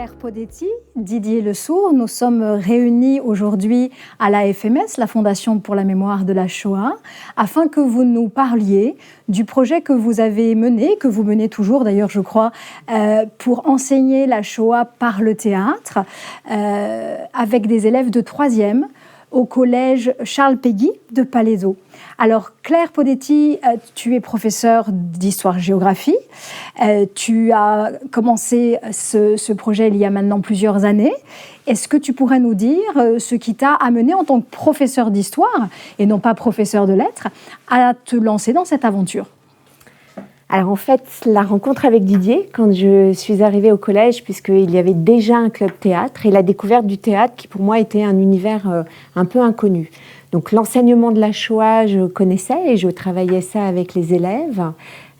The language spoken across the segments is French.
Claire Podetti, Didier Lesourd, nous sommes réunis aujourd'hui à la FMS, la Fondation pour la mémoire de la Shoah, afin que vous nous parliez du projet que vous avez mené, que vous menez toujours d'ailleurs je crois, pour enseigner la Shoah par le théâtre, avec des élèves de 3e au collège Charles Péguy de Palaiseau. Alors Claire Podetti, tu es professeure d'histoire-géographie. Tu as commencé ce projet il y a maintenant plusieurs années. Est-ce que tu pourrais nous dire ce qui t'a amené en tant que professeur d'histoire, et non pas professeur de lettres, à te lancer dans cette aventure ? Alors en fait, la rencontre avec Didier, quand je suis arrivée au collège, puisqu'il y avait déjà un club théâtre, et la découverte du théâtre qui pour moi était un univers un peu inconnu. Donc l'enseignement de la Shoah, je connaissais et je travaillais ça avec les élèves.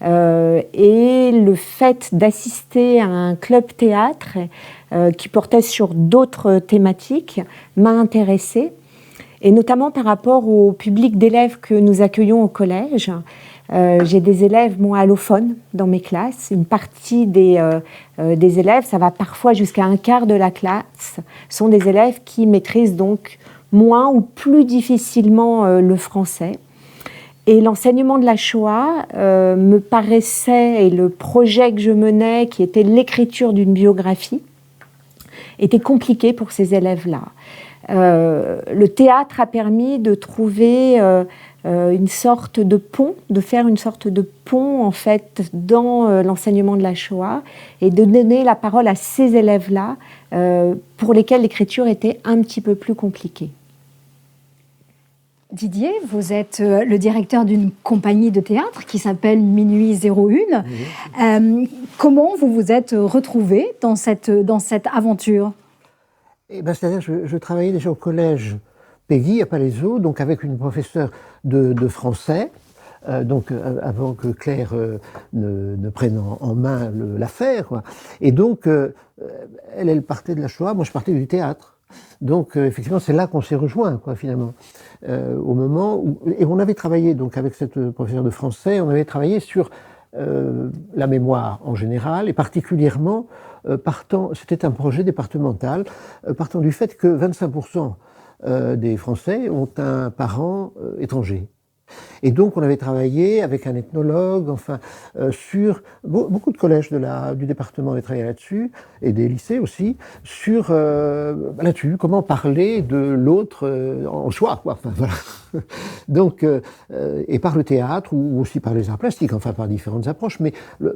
Et le fait d'assister à un club théâtre qui portait sur d'autres thématiques m'a intéressée, et notamment par rapport au public d'élèves que nous accueillons au collège. J'ai des élèves allophones dans mes classes. Une partie des élèves, ça va parfois jusqu'à un quart de la classe, sont des élèves qui maîtrisent donc moins ou plus difficilement le français. Et l'enseignement de la Shoah me paraissait, et le projet que je menais, qui était l'écriture d'une biographie, était compliqué pour ces élèves-là. Le théâtre a permis de trouver une sorte de pont, de faire une sorte de pont en fait dans l'enseignement de la Shoah, et de donner la parole à ces élèves-là pour lesquels l'écriture était un petit peu plus compliquée. Didier, vous êtes le directeur d'une compagnie de théâtre qui s'appelle Minuit 01. Comment vous vous êtes retrouvé dans cette aventure ? C'est-à-dire, je travaillais déjà au collège Péguy à Palaiseau, donc avec une professeure de français, avant que Claire ne prenne en main l'affaire. Et donc, elle partait de la Shoah, moi je partais du théâtre. Donc, effectivement, c'est là qu'on s'est rejoints, finalement. Au moment où... Et on avait travaillé, donc, avec cette professeure de français, on avait travaillé sur la mémoire en général, et particulièrement, c'était un projet départemental, partant du fait que 25% des Français ont un parent étranger. Et donc, on avait travaillé avec un ethnologue, sur beaucoup de collèges du département avaient travaillé là-dessus, et des lycées aussi, sur là-dessus, comment parler de l'autre en Shoah, voilà. Donc, et par le théâtre, ou aussi par les arts plastiques, par différentes approches, mais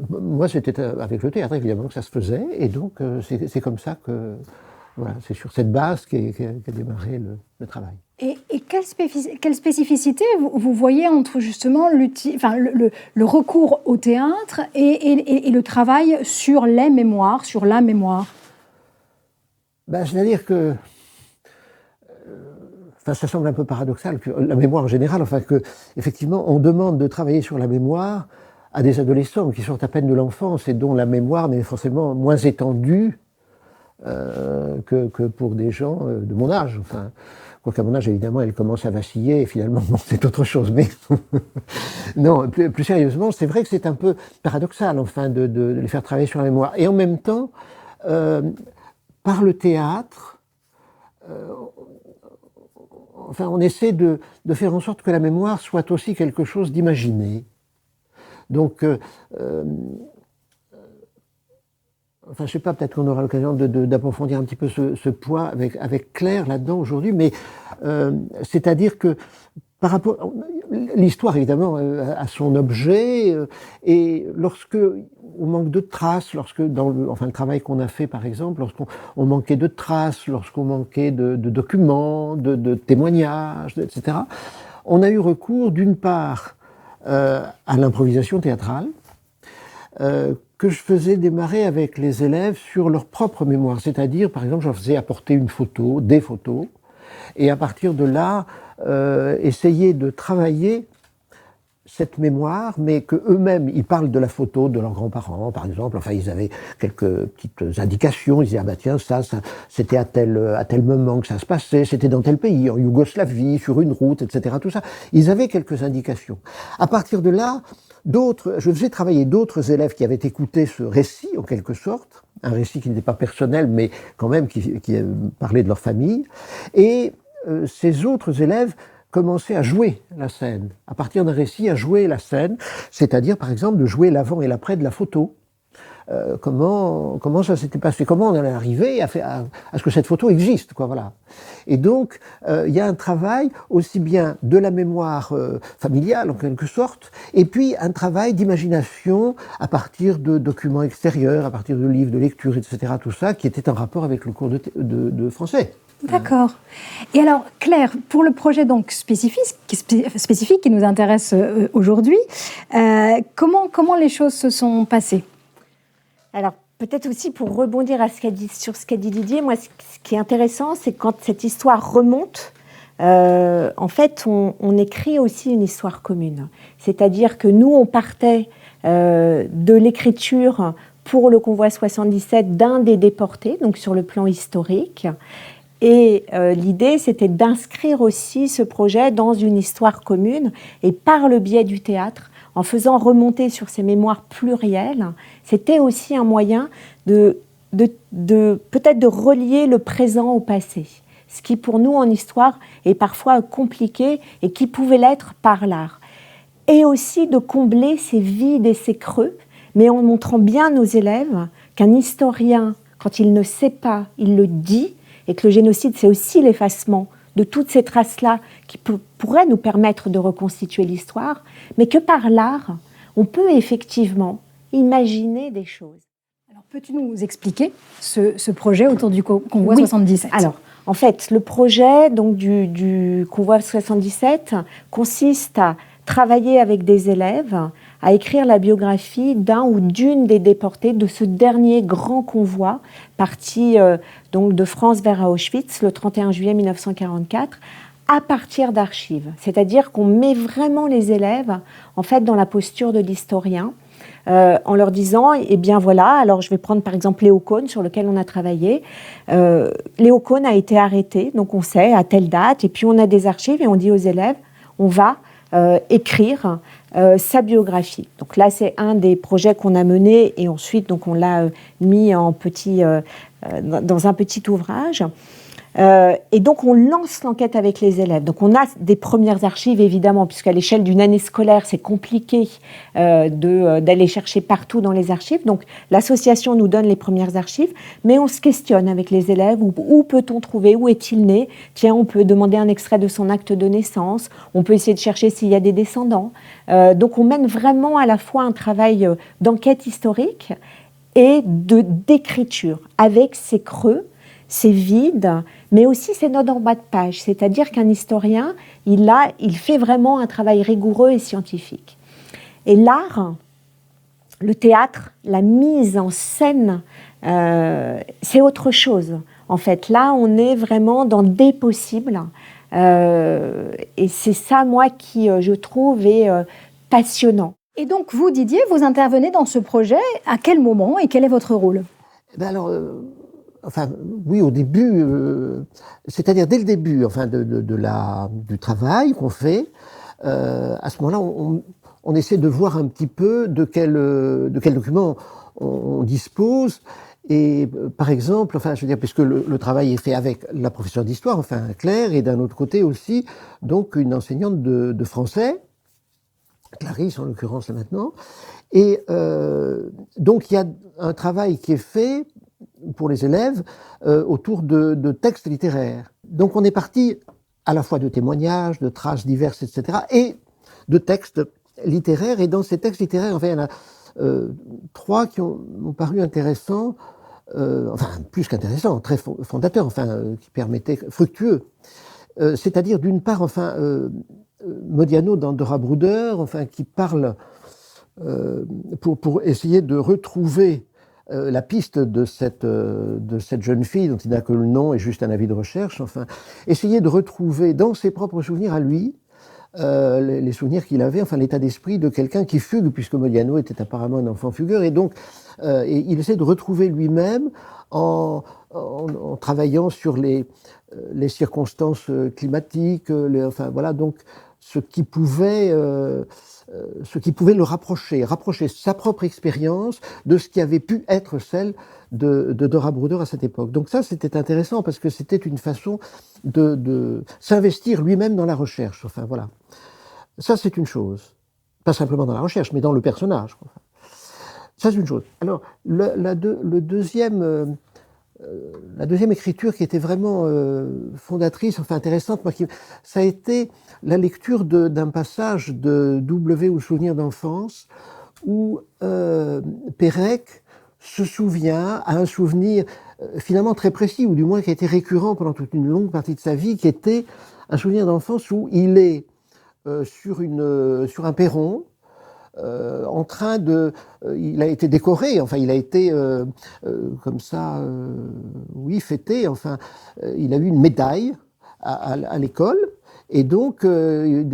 moi, c'était avec le théâtre, évidemment, que ça se faisait, et donc, c'est comme ça que, voilà, c'est sur cette base qu'a démarré le travail. Et quelle spécificité vous voyez entre justement le recours au théâtre et le travail sur les mémoires, sur la mémoire ? C'est-à-dire que, ça semble un peu paradoxal, que la mémoire en général, que effectivement on demande de travailler sur la mémoire à des adolescents qui sortent à peine de l'enfance et dont la mémoire n'est forcément moins étendue que pour des gens de mon âge. Quoiqu'à mon âge, évidemment, elle commence à vaciller, et finalement, c'est autre chose. Mais non, plus sérieusement, c'est vrai que c'est un peu paradoxal, de les faire travailler sur la mémoire. Et en même temps, par le théâtre, on essaie de faire en sorte que la mémoire soit aussi quelque chose d'imaginé. Donc, je ne sais pas, peut-être qu'on aura l'occasion d'approfondir un petit peu ce point avec Claire là-dedans aujourd'hui, mais c'est-à-dire que par rapport... L'histoire, évidemment, a son objet, et lorsque on manque de traces, dans le travail qu'on a fait, par exemple, lorsqu'on manquait de traces, lorsqu'on manquait de documents, de témoignages, etc., on a eu recours, d'une part, à l'improvisation théâtrale, que je faisais démarrer avec les élèves sur leur propre mémoire. C'est-à-dire, par exemple, je leur faisais apporter une photo, des photos, et à partir de là, essayer de travailler cette mémoire, mais qu'eux-mêmes, ils parlent de la photo de leurs grands-parents, par exemple. Ils avaient quelques petites indications. Ils disaient, tiens, ça c'était à tel moment que ça se passait, c'était dans tel pays, en Yougoslavie, sur une route, etc. Tout ça. Ils avaient quelques indications. À partir de là, je faisais travailler d'autres élèves qui avaient écouté ce récit, en quelque sorte, un récit qui n'était pas personnel, mais quand même qui parlait de leur famille. Et ces autres élèves commençaient à jouer la scène, à partir d'un récit, à jouer la scène, c'est-à-dire, par exemple, de jouer l'avant et l'après de la photo. Comment ça s'était passé, comment on en est arrivé à ce que cette photo existe, quoi, voilà. Et donc, il y a un travail aussi bien de la mémoire familiale, en quelque sorte, et puis un travail d'imagination à partir de documents extérieurs, à partir de livres de lecture, etc., tout ça, qui était en rapport avec le cours de français. D'accord. Et alors, Claire, pour le projet donc spécifique qui nous intéresse aujourd'hui, comment les choses se sont passées ? Alors, peut-être aussi pour rebondir sur ce qu'a dit Didier, moi, ce qui est intéressant, c'est quand cette histoire remonte, en fait, on écrit aussi une histoire commune. C'est-à-dire que nous, on partait de l'écriture pour le convoi 77 d'un des déportés, donc sur le plan historique. Et l'idée, c'était d'inscrire aussi ce projet dans une histoire commune, et par le biais du théâtre, en faisant remonter sur ces mémoires plurielles, c'était aussi un moyen peut-être de relier le présent au passé. Ce qui, pour nous, en histoire, est parfois compliqué et qui pouvait l'être par l'art. Et aussi de combler ces vides et ces creux, mais en montrant bien aux élèves qu'un historien, quand il ne sait pas, il le dit, et que le génocide, c'est aussi l'effacement de toutes ces traces-là qui pourraient nous permettre de reconstituer l'histoire, mais que par l'art, on peut effectivement imaginer des choses. Alors, peux-tu nous expliquer ce projet autour du convoi 77 ? Alors, en fait, le projet donc, du convoi 77 consiste à travailler avec des élèves, à écrire la biographie d'un ou d'une des déportés de ce dernier grand convoi parti donc de France vers Auschwitz le 31 juillet 1944 à partir d'archives. C'est-à-dire qu'on met vraiment les élèves en fait dans la posture de l'historien en leur disant, eh bien voilà, alors je vais prendre par exemple Léo Kohn sur lequel on a travaillé. Léo Kohn a été arrêté, donc on sait à telle date, et puis on a des archives et on dit aux élèves, on va écrire sa biographie. Donc là, c'est un des projets qu'on a mené et ensuite donc on l'a mis en dans un petit ouvrage. Et donc, on lance l'enquête avec les élèves. Donc, on a des premières archives, évidemment, puisqu'à l'échelle d'une année scolaire, c'est compliqué d'aller chercher partout dans les archives. Donc, l'association nous donne les premières archives, mais on se questionne avec les élèves. Où peut-on trouver? Où est-il né? Tiens, on peut demander un extrait de son acte de naissance. On peut essayer de chercher s'il y a des descendants. Donc, on mène vraiment à la fois un travail d'enquête historique et d'écriture, avec ses creux, ses vides, mais aussi ses notes en bas de page. C'est-à-dire qu'un historien, il fait vraiment un travail rigoureux et scientifique. Et l'art, le théâtre, la mise en scène, c'est autre chose. En fait, là, on est vraiment dans des possibles. Et c'est ça, moi, qui, je trouve, est passionnant. Et donc, vous, Didier, vous intervenez dans ce projet. À quel moment et quel est votre rôle ? Enfin, oui, au début, c'est-à-dire dès le début, enfin, du travail qu'on fait, à ce moment-là, on essaie de voir un petit peu de quel document on dispose. Et par exemple, enfin, je veux dire, puisque le travail est fait avec la professeure d'histoire, enfin Claire, et d'un autre côté aussi, donc une enseignante de français, Clarisse en l'occurrence là maintenant. Et donc il y a un travail qui est fait pour les élèves autour de textes littéraires. Donc on est parti à la fois de témoignages, de traces diverses, etc., et de textes littéraires. Et dans ces textes littéraires, enfin, il y en a 3 qui m'ont paru intéressants, enfin plus qu'intéressants, très fondateurs, enfin qui permettaient, fructueux. C'est-à-dire d'une part, enfin, Modiano dans Dora Bruder, enfin, qui parle pour essayer de retrouver la piste de cette jeune fille dont il n'a que le nom et juste un avis de recherche, enfin, essayer de retrouver dans ses propres souvenirs à lui, les souvenirs qu'il avait, enfin l'état d'esprit de quelqu'un qui fugue, puisque Modiano était apparemment un enfant fugueur, et donc il essaie de retrouver lui-même en travaillant sur les circonstances climatiques, enfin voilà, donc ce qui pouvait ce qui pouvait le rapprocher sa propre expérience de ce qui avait pu être celle de Dora Bruder à cette époque. Donc ça, c'était intéressant parce que c'était une façon de s'investir lui-même dans la recherche. Enfin, voilà. Ça, c'est une chose. Pas simplement dans la recherche, mais dans le personnage. Ça, c'est une chose. Alors, la deuxième écriture qui était vraiment fondatrice, enfin intéressante, ça a été la lecture d'un passage de W ou Souvenir d'enfance, où Pérec a un souvenir finalement très précis, ou du moins qui a été récurrent pendant toute une longue partie de sa vie, qui était un souvenir d'enfance où il est sur un perron, en train de... il a été décoré, enfin il a été comme ça, oui, fêté, enfin il a eu une médaille à l'école. Et donc,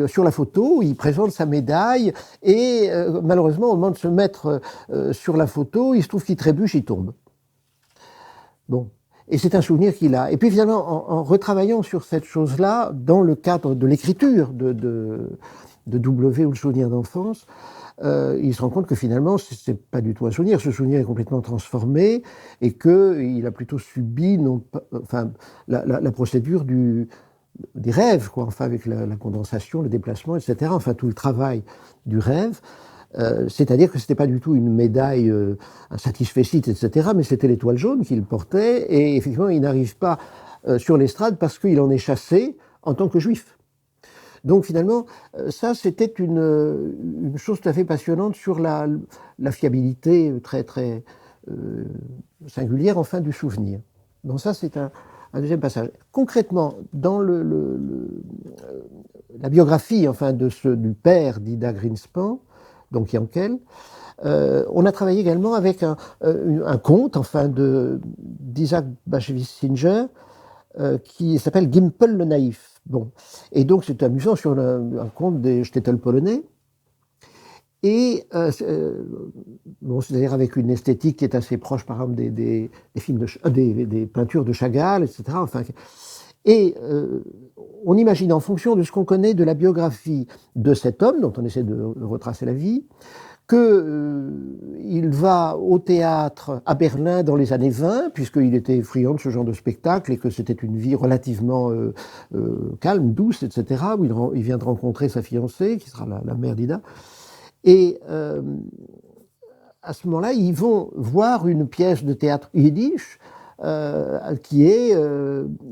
sur la photo, il présente sa médaille et malheureusement, au moment de se mettre sur la photo, il se trouve qu'il trébuche, il tombe. Bon. Et c'est un souvenir qu'il a. Et puis finalement, en retravaillant sur cette chose-là, dans le cadre de l'écriture de W ou le souvenir d'enfance, il se rend compte que finalement, c'est pas du tout un souvenir. Ce souvenir est complètement transformé et qu'il a plutôt subi la procédure des rêves, quoi, enfin, avec la condensation, le déplacement, etc. Enfin, tout le travail du rêve. C'est-à-dire que c'était pas du tout une médaille, un satisfecit, etc., mais c'était l'étoile jaune qu'il portait, et effectivement, il n'arrive pas sur l'estrade parce qu'il en est chassé en tant que juif. Donc finalement, ça, c'était une chose tout à fait passionnante sur la fiabilité très, très singulière, enfin, du souvenir. Donc ça, c'est un deuxième passage. Concrètement, dans la biographie, enfin, du père d'Ida Greenspan, donc Yankel, on a travaillé également avec un conte, enfin, d'Isaac Bashevis Singer, qui s'appelle Gimpel le naïf. Bon. Et donc c'est amusant sur un conte des shtetl polonais. Et c'est-à-dire avec une esthétique qui est assez proche, par exemple, des films des peintures de Chagall, etc. Enfin, et on imagine, en fonction de ce qu'on connaît de la biographie de cet homme, dont on essaie de retracer la vie, qu'il va au théâtre à Berlin dans les années 20, puisqu'il était friand de ce genre de spectacle, et que c'était une vie relativement calme, douce, etc., où il vient de rencontrer sa fiancée, qui sera la mère d'Ida. Et à ce moment-là, ils vont voir une pièce de théâtre yiddish, qui est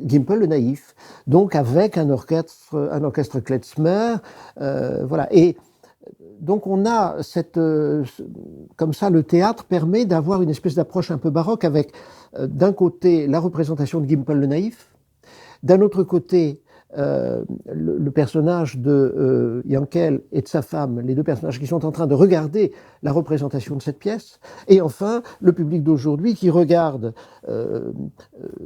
Gimpel le naïf, donc avec un orchestre klezmer, voilà. Et donc on a comme ça, le théâtre permet d'avoir une espèce d'approche un peu baroque avec d'un côté la représentation de Gimpel le naïf, d'un autre côté le personnage de Yankel et de sa femme, les deux personnages qui sont en train de regarder la représentation de cette pièce, et enfin le public d'aujourd'hui qui regarde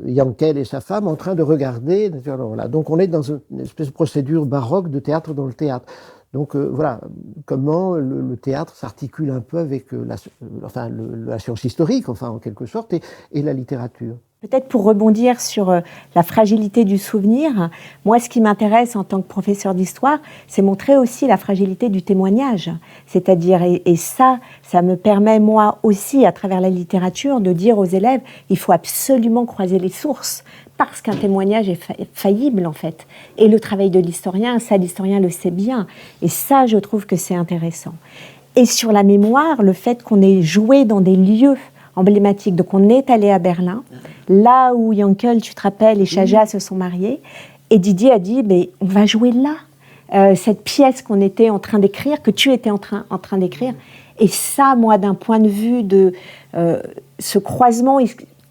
Yankel et sa femme en train de regarder. Voilà. Donc on est dans une espèce de procédure baroque de théâtre dans le théâtre. Donc voilà comment le théâtre s'articule un peu avec la science historique, enfin en quelque sorte, et la littérature. Peut-être pour rebondir sur la fragilité du souvenir, moi ce qui m'intéresse en tant que professeur d'histoire, c'est montrer aussi la fragilité du témoignage. C'est-à-dire, et ça me permet moi aussi à travers la littérature de dire aux élèves, il faut absolument croiser les sources, parce qu'un témoignage est faillible en fait. Et le travail de l'historien, ça l'historien le sait bien. Et ça je trouve que c'est intéressant. Et sur la mémoire, le fait qu'on ait joué dans des lieux emblématique. Donc on est allé à Berlin, là où Yankel, tu te rappelles, et Chaja se sont mariés. Et Didier a dit, mais on va jouer là, cette pièce qu'on était en train d'écrire, que tu étais en train d'écrire. Et ça, moi, d'un point de vue de ce croisement,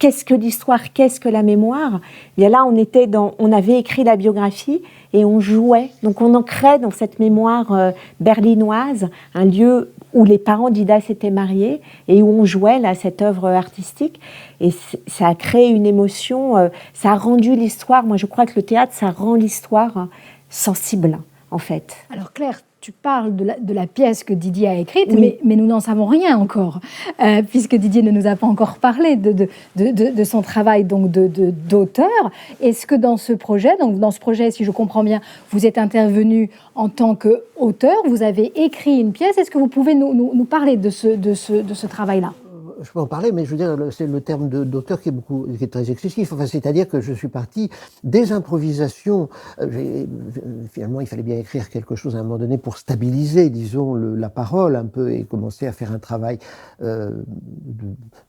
qu'est-ce que l'histoire, qu'est-ce que la mémoire ? Bien là, on avait écrit la biographie et on jouait. Donc on ancrait dans cette mémoire berlinoise un lieu où les parents d'Ida s'étaient mariés et où on jouait là, cette œuvre artistique. Et ça a créé une émotion, ça a rendu l'histoire, moi je crois que le théâtre, ça rend l'histoire sensible, en fait. Alors Claire, tu parles de la pièce que Didier a écrite, Oui. mais nous n'en savons rien encore, puisque Didier ne nous a pas encore parlé de son travail donc d'auteur. Est-ce que dans ce projet, si je comprends bien, vous êtes intervenu en tant qu'auteur, vous avez écrit une pièce. Est-ce que vous pouvez nous parler de ce travail-là ? Je peux en parler, mais je veux dire, c'est le terme d'auteur qui est très excessif. Enfin, c'est-à-dire que je suis parti des improvisations. Finalement, il fallait bien écrire quelque chose à un moment donné pour stabiliser, disons, la parole un peu et commencer à faire un travail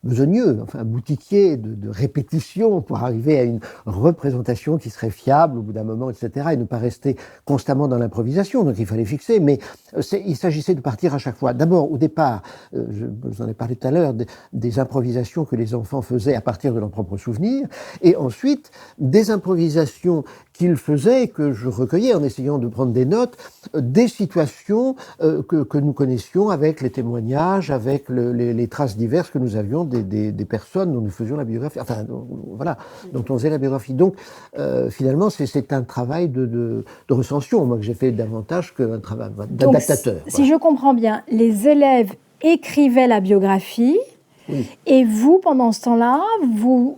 besogneux, enfin boutiquier, de répétition pour arriver à une représentation qui serait fiable au bout d'un moment, etc. et ne pas rester constamment dans l'improvisation. Donc, il fallait fixer, mais il s'agissait de partir à chaque fois. D'abord, au départ, je vous en ai parlé tout à l'heure, des improvisations que les enfants faisaient à partir de leurs propres souvenirs, et ensuite des improvisations qu'ils faisaient et que je recueillais en essayant de prendre des notes, des situations que nous connaissions avec les témoignages, avec les traces diverses que nous avions des personnes dont nous faisions la biographie, enfin voilà, dont on faisait la biographie. Donc finalement c'est un travail de recension, moi, que j'ai fait davantage qu'un travail d'adaptateur. Si je comprends bien, les élèves écrivaient la biographie. Oui. Et vous, pendant ce temps-là,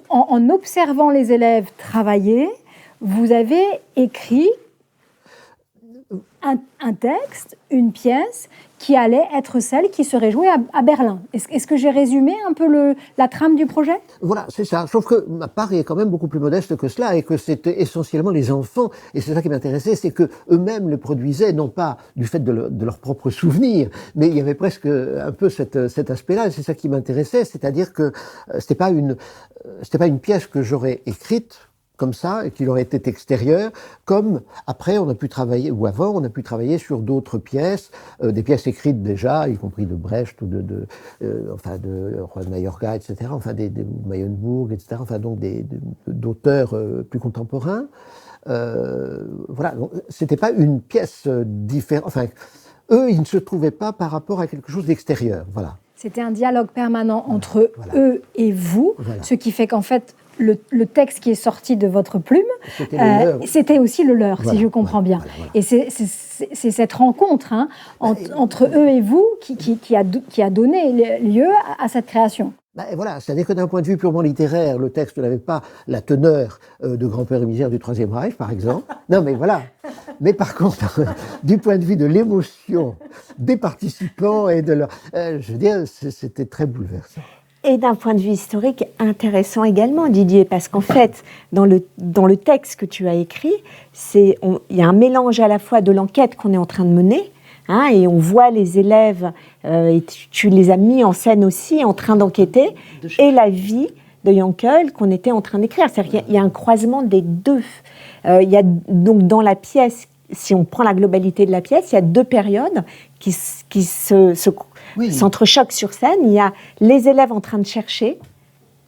en observant les élèves travailler, vous avez écrit un texte, une pièce qui allait être celle qui serait jouée à Berlin. Est-ce que j'ai résumé un peu la trame du projet ? Voilà, c'est ça. Sauf que ma part est quand même beaucoup plus modeste que cela et que c'était essentiellement les enfants. Et c'est ça qui m'intéressait, c'est que eux-mêmes le produisaient, non pas du fait de leurs propres souvenirs, mais il y avait presque un peu cet aspect-là. Et c'est ça qui m'intéressait, c'est-à-dire que c'était pas une pièce que j'aurais écrite comme ça, et qu'il aurait été extérieur, comme après on a pu travailler, ou avant on a pu travailler sur d'autres pièces, des pièces écrites déjà, y compris de Brecht ou de Roi de Mallorca, etc., enfin de Meyerbeer, etc., enfin donc d'auteurs plus contemporains. Voilà, donc c'était pas une pièce différente, enfin eux ils ne se trouvaient pas par rapport à quelque chose d'extérieur, voilà. C'était un dialogue permanent entre eux et vous, ce qui fait qu'en fait, le texte qui est sorti de votre plume, c'était aussi le leur, si je comprends bien. Voilà. Et c'est cette rencontre entre eux et vous qui a donné lieu à cette création. Voilà, c'est-à-dire que d'un point de vue purement littéraire, le texte n'avait pas la teneur de Grand-père et misère du Troisième Reich, par exemple. Non, mais voilà. Mais par contre, du point de vue de l'émotion des participants et de leur... je veux dire, c'était très bouleversant. Et d'un point de vue historique, intéressant également, Didier, parce qu'en fait, dans le texte que tu as écrit, il y a un mélange à la fois de l'enquête qu'on est en train de mener, et on voit les élèves, et tu les as mis en scène aussi, en train d'enquêter, et la vie de Yankel qu'on était en train d'écrire. C'est-à-dire qu'il y a un croisement des deux. Il y a donc dans la pièce, si on prend la globalité de la pièce, il y a deux périodes qui s'entrechoquent sur scène. Il y a les élèves en train de chercher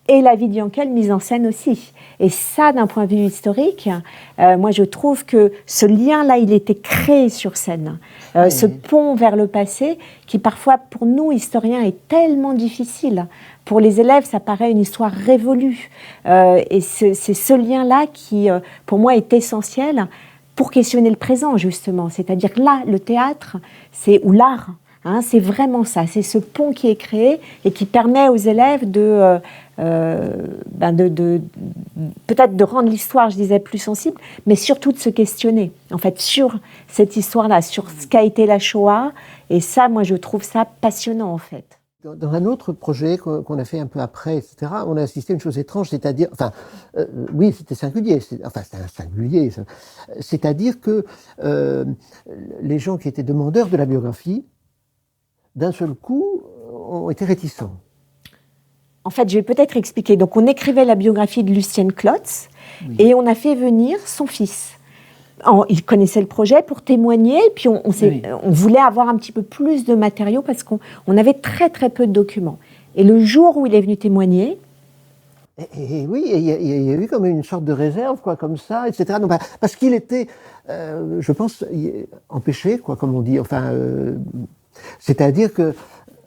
et la vie de Yankel mise en scène aussi. Et ça, d'un point de vue historique, moi je trouve que ce lien-là, il était créé sur scène. Ce pont vers le passé, qui parfois pour nous, historiens, est tellement difficile. Pour les élèves, ça paraît une histoire révolue. Et c'est ce lien-là qui, pour moi, est essentiel pour questionner le présent, justement. C'est-à-dire là, le théâtre, ou l'art, c'est vraiment ça. C'est ce pont qui est créé et qui permet aux élèves peut-être de rendre l'histoire, je disais, plus sensible, mais surtout de se questionner, en fait, sur cette histoire-là, sur ce qu'a été la Shoah. Et ça, moi, je trouve ça passionnant, en fait. Dans un autre projet qu'on a fait un peu après, etc., on a assisté à une chose étrange, c'est-à-dire, oui, c'était singulier, c'était un singulier, c'est-à-dire que les gens qui étaient demandeurs de la biographie, d'un seul coup, ont été réticents. En fait, je vais peut-être expliquer. Donc, on écrivait la biographie de Lucienne Klotz, et on a fait venir son fils. Il connaissait le projet pour témoigner, puis on voulait avoir un petit peu plus de matériaux parce qu'on avait très très peu de documents. Et le jour où il est venu témoigner... Et oui, il y a eu comme une sorte de réserve, quoi, comme ça, etc. Non, parce qu'il était, je pense, empêché, quoi, comme on dit. Enfin, c'est-à-dire que...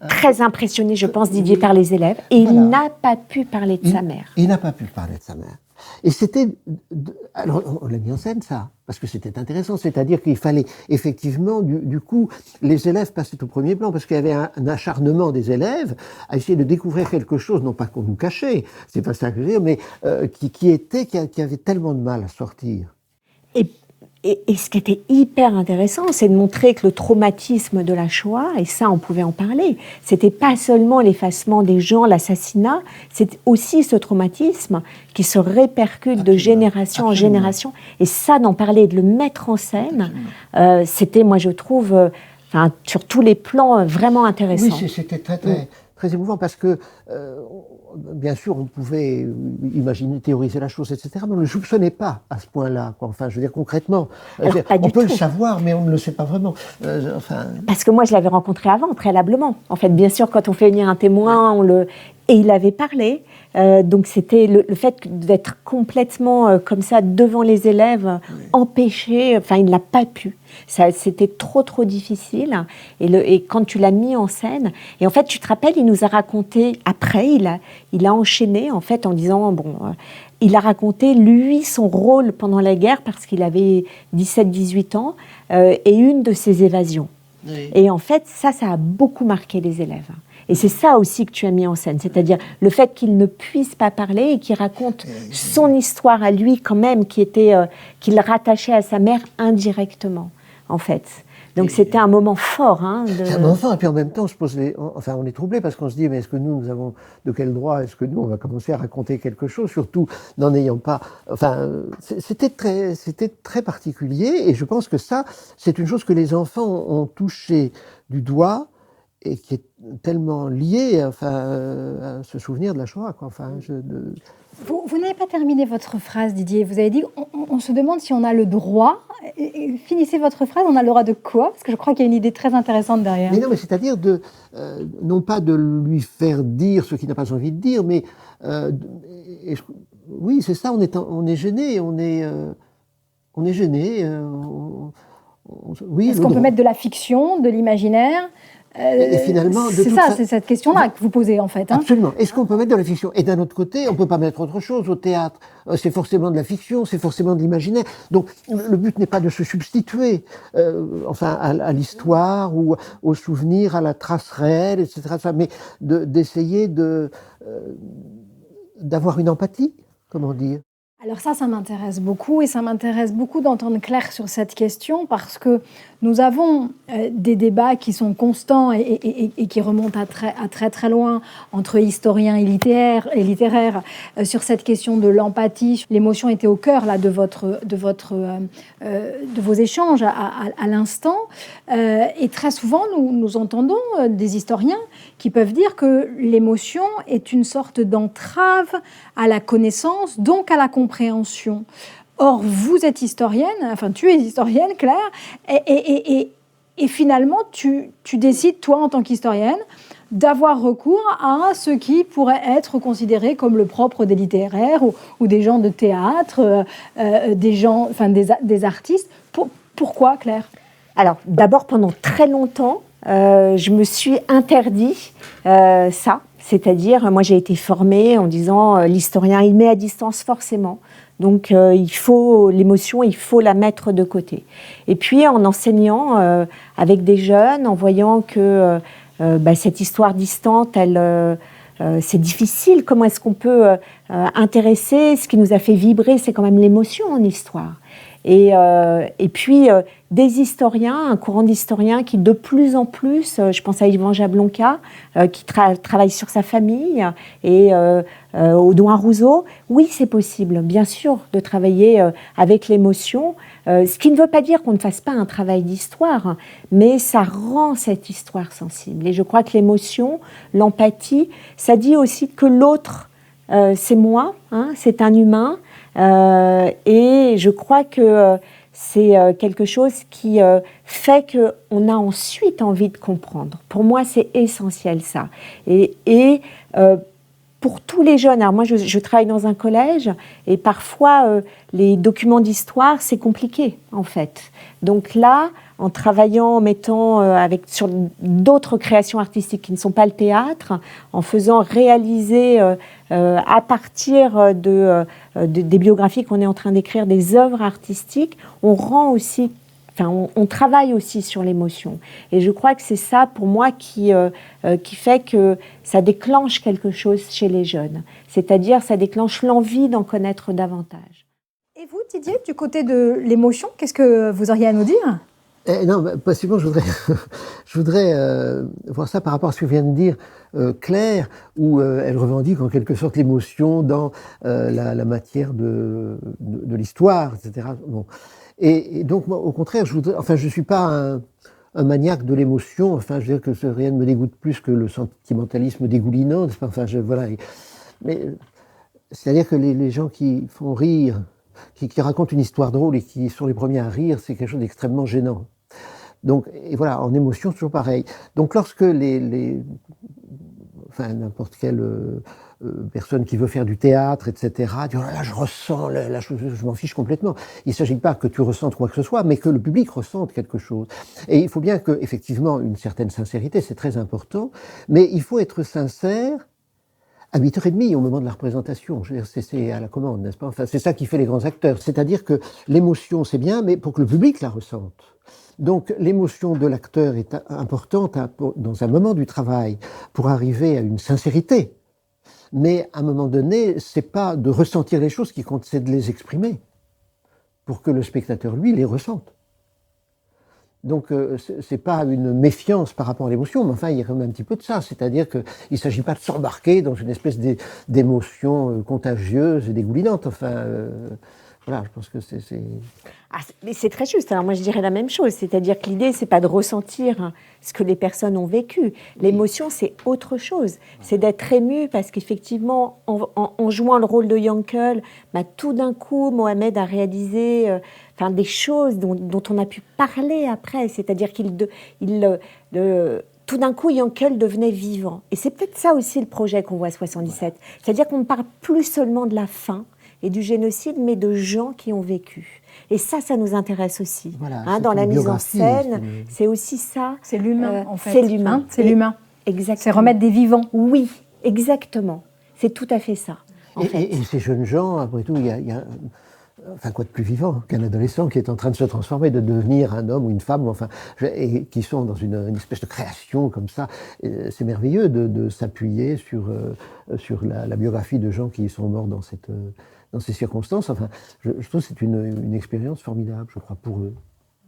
Très impressionné, je pense, Didier, par les élèves. Et il n'a pas pu parler de sa mère. Il n'a pas pu parler de sa mère. Et c'était, alors on l'a mis en scène ça, parce que c'était intéressant, c'est-à-dire qu'il fallait effectivement, du coup, les élèves passaient au premier plan, parce qu'il y avait un acharnement des élèves à essayer de découvrir quelque chose, non pas qu'on nous cachait, c'est pas ça que je veux dire, mais qui avait tellement de mal à sortir. Et ce qui était hyper intéressant, c'est de montrer que le traumatisme de la Shoah, et ça on pouvait en parler, c'était pas seulement l'effacement des gens, l'assassinat, c'est aussi ce traumatisme qui se répercute de génération en génération. Et ça, d'en parler, de le mettre en scène, c'était, moi je trouve, sur tous les plans, vraiment intéressant. Oui, c'était très émouvant parce que, bien sûr, on pouvait imaginer, théoriser la chose, etc., mais on ne le soupçonnait pas à ce point-là. Enfin, je veux dire, concrètement, on peut le savoir, mais on ne le sait pas vraiment. Parce que moi, je l'avais rencontré avant, préalablement. En fait, bien sûr, quand on fait venir un témoin, et il avait parlé. Donc, c'était le fait d'être complètement comme ça devant les élèves, empêché. Enfin, il ne l'a pas pu. C'était trop difficile. Et quand tu l'as mis en scène, et en fait, tu te rappelles, il nous a raconté, après, il a enchaîné, en fait, en disant, il a raconté, lui, son rôle pendant la guerre, parce qu'il avait 17-18 ans, et une de ses évasions. Oui. Et en fait, ça a beaucoup marqué les élèves. Et c'est ça aussi que tu as mis en scène, c'est-à-dire le fait qu'il ne puisse pas parler et qu'il raconte son histoire à lui quand même, qu'il rattachait à sa mère indirectement, en fait. Donc c'était un moment fort. C'est un moment fort, et puis en même temps, on est troublé parce qu'on se dit, mais est-ce que nous avons de quel droit, est-ce que nous, on va commencer à raconter quelque chose, surtout n'en ayant pas... Enfin, c'était très particulier, et je pense que ça, c'est une chose que les enfants ont touché du doigt, et qui est tellement lié à ce souvenir de la Shoah. Vous n'avez pas terminé votre phrase, Didier. Vous avez dit, on se demande si on a le droit. Finissez votre phrase, on a le droit de quoi? Parce que je crois qu'il y a une idée très intéressante derrière. Mais non, mais c'est-à-dire non pas de lui faire dire ce qu'il n'a pas envie de dire, mais oui, c'est ça, on est gêné, on est gêné. Oui, est-ce qu'on peut mettre de la fiction, de l'imaginaire? Et finalement, c'est cette question-là que vous posez en fait. Absolument. Est-ce qu'on peut mettre de la fiction? Et d'un autre côté, on ne peut pas mettre autre chose au théâtre. C'est forcément de la fiction, c'est forcément de l'imaginaire. Donc, le but n'est pas de se substituer, à l'histoire ou au souvenir, à la trace réelle, etc. Mais d'essayer d'avoir une empathie, comment dire. Alors ça m'intéresse beaucoup, et ça m'intéresse beaucoup d'entendre Claire sur cette question, parce que nous avons des débats qui sont constants et qui remontent à très loin entre historiens et littéraires sur cette question de l'empathie. L'émotion était au cœur là, de vos échanges à l'instant. Et très souvent, nous entendons des historiens qui peuvent dire que l'émotion est une sorte d'entrave à la connaissance, donc à la compréhension. Or, vous êtes historienne, enfin tu es historienne, Claire, et finalement, tu décides, toi, en tant qu'historienne, d'avoir recours à ce qui pourrait être considéré comme le propre des littéraires ou des gens de théâtre, des artistes. Pourquoi, Claire? Alors, d'abord, pendant très longtemps, je me suis interdit ça. C'est-à-dire, moi, j'ai été formée en disant l'historien, il met à distance forcément. Donc, l'émotion, il faut la mettre de côté. Et puis, en enseignant avec des jeunes, en voyant que cette histoire distante, c'est difficile. Comment est-ce qu'on peut intéresser? Ce qui nous a fait vibrer, c'est quand même l'émotion en histoire. Et puis, des historiens, un courant d'historiens qui de plus en plus, je pense à Yvan Jablonka, qui travaille sur sa famille, et Audouin Rousseau, oui, c'est possible, bien sûr, de travailler avec l'émotion, ce qui ne veut pas dire qu'on ne fasse pas un travail d'histoire, mais ça rend cette histoire sensible. Et je crois que l'émotion, l'empathie, ça dit aussi que l'autre, c'est moi, c'est un humain, et je crois que c'est quelque chose qui fait qu'on a ensuite envie de comprendre. Pour moi, c'est essentiel ça. Et pour tous les jeunes, alors moi je travaille dans un collège et parfois les documents d'histoire, c'est compliqué en fait. Donc là, en travaillant, en mettant sur d'autres créations artistiques qui ne sont pas le théâtre, en faisant réaliser à partir des biographies qu'on est en train d'écrire, des œuvres artistiques, on rend aussi, on travaille aussi sur l'émotion. Et je crois que c'est ça, pour moi, qui fait que ça déclenche quelque chose chez les jeunes. C'est-à-dire, ça déclenche l'envie d'en connaître davantage. Et vous, Didier, du côté de l'émotion, qu'est-ce que vous auriez à nous dire ? Non, possiblement, je voudrais voir ça par rapport à ce que vient de dire Claire, où elle revendique en quelque sorte l'émotion dans la matière de l'histoire, etc. Bon. Et donc, moi, au contraire, je suis pas un maniaque de l'émotion. Enfin, je veux dire que rien ne me dégoûte plus que le sentimentalisme dégoulinant. Enfin, voilà. Mais c'est-à-dire que les gens qui font rire, qui racontent une histoire drôle et qui sont les premiers à rire, c'est quelque chose d'extrêmement gênant. Donc, et voilà, en émotion, c'est toujours pareil. Donc, lorsque n'importe quelle personne qui veut faire du théâtre, etc., dit « Oh là là, je ressens, là, je m'en fiche complètement ». Il ne s'agit pas que tu ressentes quoi que ce soit, mais que le public ressente quelque chose. Et il faut bien que, effectivement, une certaine sincérité, c'est très important, mais il faut être sincère à 8h30 au moment de la représentation. Je veux dire, c'est à la commande, n'est-ce pas? Enfin, c'est ça qui fait les grands acteurs. C'est-à-dire que l'émotion, c'est bien, mais pour que le public la ressente. Donc, l'émotion de l'acteur est importante dans un moment du travail pour arriver à une sincérité. Mais à un moment donné, c'est pas de ressentir les choses qui compte, c'est de les exprimer pour que le spectateur, lui, les ressente. Donc, c'est pas une méfiance par rapport à l'émotion, mais enfin, il y a quand même un petit peu de ça. C'est-à-dire qu'il ne s'agit pas de s'embarquer dans une espèce d'émotion contagieuse et dégoulinante. Enfin, voilà, je pense que c'est... Ah, mais c'est très juste. Alors moi, je dirais la même chose. C'est-à-dire que l'idée, c'est pas de ressentir ce que les personnes ont vécu. L'émotion, c'est autre chose. C'est d'être ému parce qu'effectivement, en jouant le rôle de Yankel, tout d'un coup, Mohamed a réalisé des choses dont on a pu parler après. C'est-à-dire tout d'un coup, Yankel devenait vivant. Et c'est peut-être ça aussi le projet qu'on voit à 77. C'est-à-dire qu'on ne parle plus seulement de la faim et du génocide, mais de gens qui ont vécu. Et ça nous intéresse aussi. Voilà, dans la mise en scène, c'est aussi ça. C'est l'humain, en fait. C'est l'humain. C'est l'humain. Exactement. C'est remettre des vivants. Oui, exactement. C'est tout à fait ça. Et ces jeunes gens, après tout, il y a quoi de plus vivant qu'un adolescent qui est en train de se transformer, de devenir un homme ou une femme, et qui sont dans une espèce de création comme ça. C'est merveilleux de s'appuyer sur la biographie de gens qui sont morts dans ces circonstances. Enfin, je trouve que c'est une expérience formidable, je crois, pour eux.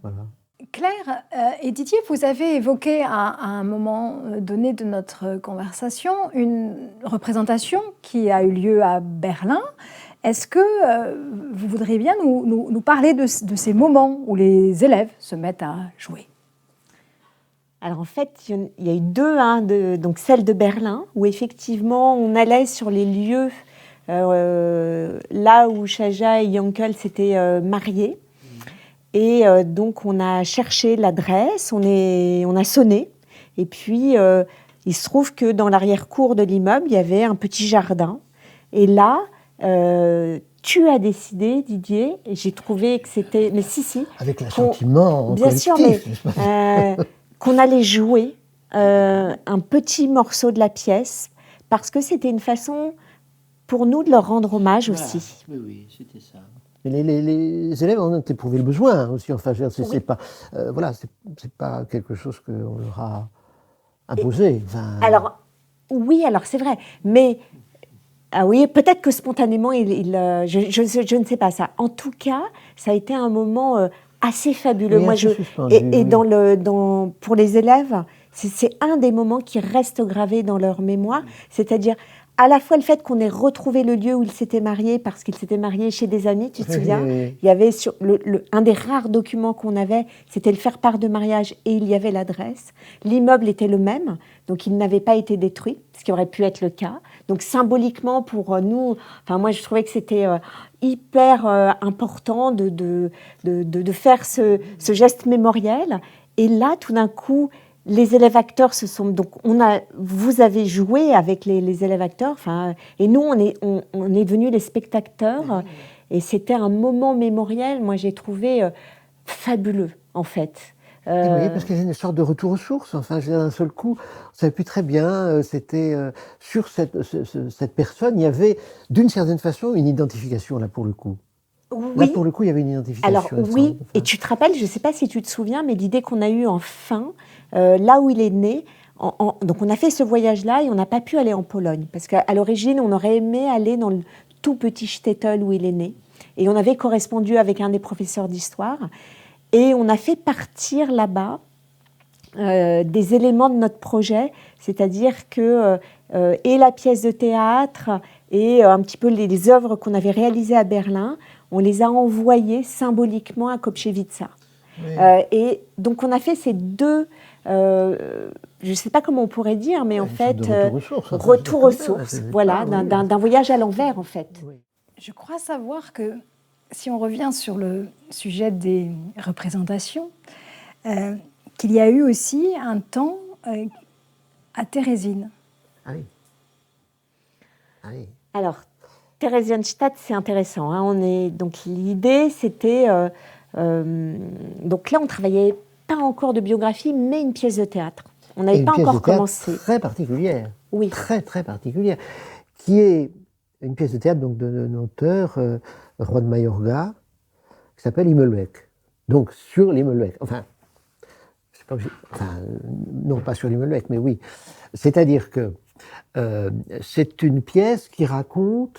Voilà. Claire et Didier, vous avez évoqué à un moment donné de notre conversation une représentation qui a eu lieu à Berlin. Est-ce que vous voudriez bien nous parler de ces moments où les élèves se mettent à jouer ? Alors en fait, il y a eu deux, donc celle de Berlin, où effectivement on allait sur les lieux là où Shaja et Yankel s'étaient mariés. Et donc on a cherché l'adresse, on a sonné, et puis il se trouve que dans l'arrière-cour de l'immeuble, il y avait un petit jardin. Et là, tu as décidé, Didier, et j'ai trouvé que c'était... Mais si. Avec l'assentiment bien collectif. Sûr, mais qu'on allait jouer un petit morceau de la pièce, parce que c'était une façon pour nous de leur rendre hommage aussi. Oui, c'était ça. Mais les élèves ont éprouvé le besoin aussi. Enfin, c'est pas, c'est pas quelque chose qu'on leur a imposé. Alors, oui, c'est vrai. Mais oui, peut-être que spontanément, je ne sais pas ça. En tout cas, ça a été un moment assez fabuleux. Pour les élèves, c'est un des moments qui reste gravé dans leur mémoire. C'est-à-dire à la fois le fait qu'on ait retrouvé le lieu où ils s'étaient mariés, parce qu'ils s'étaient mariés chez des amis, tu te souviens ? Il y avait un des rares documents qu'on avait, c'était le faire-part de mariage, et il y avait l'adresse. L'immeuble était le même, donc il n'avait pas été détruit, ce qui aurait pu être le cas. Donc symboliquement pour nous, moi je trouvais que c'était hyper important de faire ce geste mémoriel. Et là, tout d'un coup, les élèves acteurs vous avez joué avec les élèves acteurs, et nous on est venus les spectateurs, et c'était un moment mémoriel. Moi j'ai trouvé fabuleux en fait. Oui, parce qu'il y a une sorte de retour aux sources. Enfin, je veux dire, d'un seul coup, on ne savait plus très bien. C'était sur cette personne, il y avait d'une certaine façon une identification là pour le coup. Là Oui. pour le coup, il y avait une identification. Alors oui, et tu te rappelles, je ne sais pas si tu te souviens, mais l'idée qu'on a eue en fin, là où il est né, donc on a fait ce voyage-là et on n'a pas pu aller en Pologne, parce qu'à l'origine, on aurait aimé aller dans le tout petit shtetl où il est né, et on avait correspondu avec un des professeurs d'histoire, et on a fait partir là-bas des éléments de notre projet, c'est-à-dire que et la pièce de théâtre et un petit peu les œuvres qu'on avait réalisées à Berlin, on les a envoyées symboliquement à Kopčevica. Oui. Et donc on a fait ces deux, je ne sais pas comment on pourrait dire, mais en fait, retour aux sources, voilà, d'un voyage à l'envers en fait. Oui. Je crois savoir que si on revient sur le sujet des représentations, qu'il y a eu aussi un temps à Térésine. Ah oui. Ah oui. Alors, Theresienstadt, c'est intéressant. Hein. Donc l'idée, c'était... donc là, on ne travaillait pas encore de biographie, mais une pièce de théâtre. On n'avait pas encore commencé. Très particulière. Oui. Très, très particulière. Qui est une pièce de théâtre donc, d'un auteur, Roi de Mayorga, qui s'appelle Immelweck. Donc, sur l'Immelweck. Enfin, non, pas sur l'Immelweck, mais oui. C'est-à-dire que c'est une pièce qui raconte,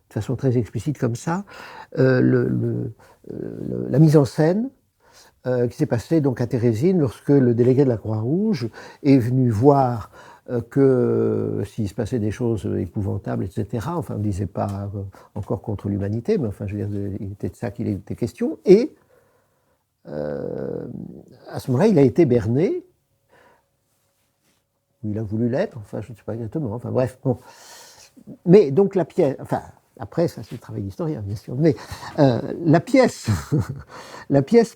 de façon très explicite comme ça, la mise en scène qui s'est passée donc à Térésine lorsque le délégué de la Croix-Rouge est venu voir que s'il se passait des choses épouvantables, etc., enfin on ne disait pas encore contre l'humanité, mais enfin je veux dire, il était de ça qu'il était question, et à ce moment-là il a été berné, ou il a voulu l'être, enfin je ne sais pas exactement, enfin bref, bon. Mais donc la pièce, enfin après ça c'est le travail d'historien bien sûr, mais la pièce